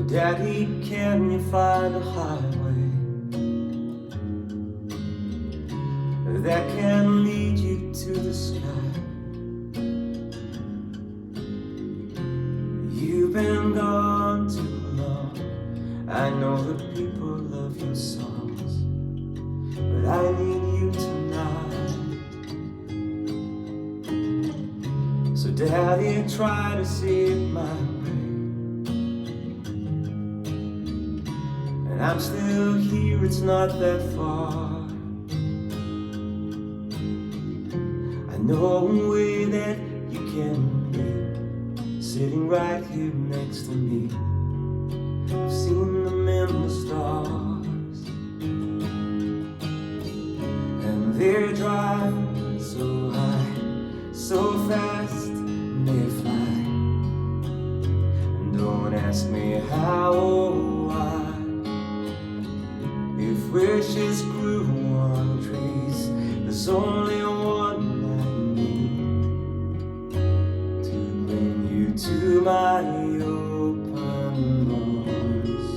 Daddy, can you find a highway that can lead you to the sky? You've been gone too long. I know that people love your songs, but I need you tonight. So Daddy, try to see it my way, and I'm still here, it's not that far. I know a way that you can be, sitting right here next to me. I've seen them in the stars, and they're driving so high, so fast they fly. And don't ask me how or why. If wishes grew on trees, there's only one I need to bring you to my open arms.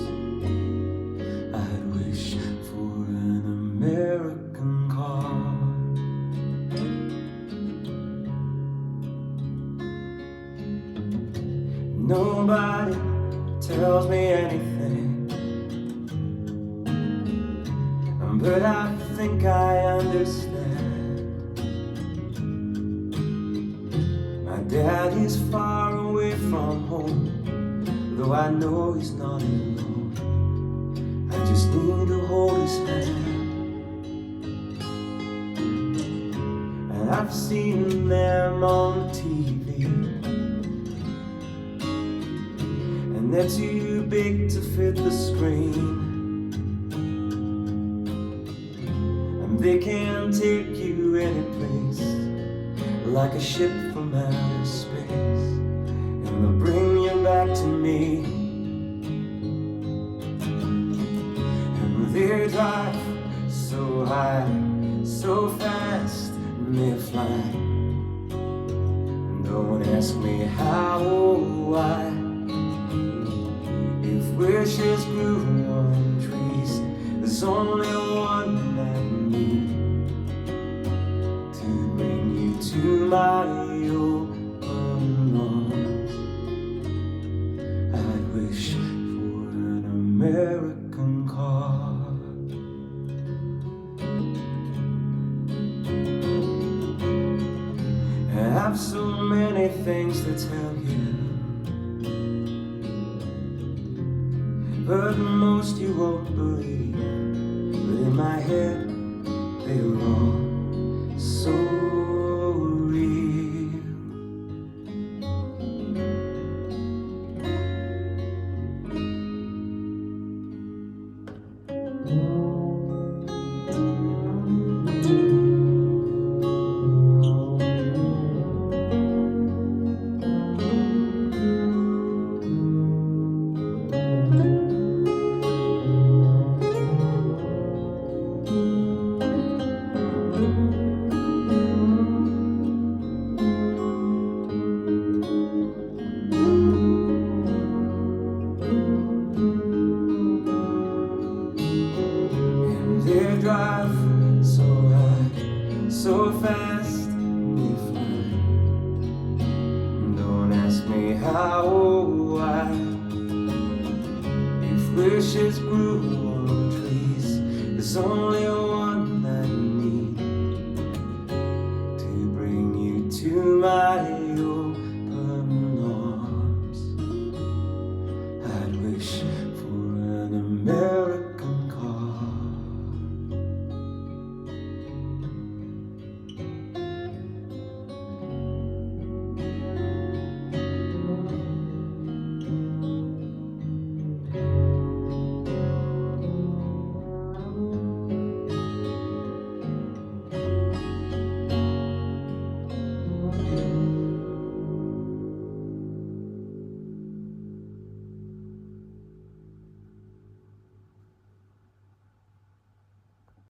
I'd wish for an American car. Nobody tells me anything, but I think I understand. My daddy's far away from home, though I know he's not alone. I just need to hold his hand. And I've seen them on TV, and they're too big to fit the screen. They can take you any place, like a ship from outer space, and they'll bring you back to me. And they drive so high, so fast, and they fly. And don't ask me how or why. If wishes grew on trees, there's only one to my open arms. I'd wish for an American car. I have so many things to tell you, but most you won't believe. But in my head, they were all so drive so high, so fast, they fly. Don't ask me how or why. If wishes grew on trees, there's only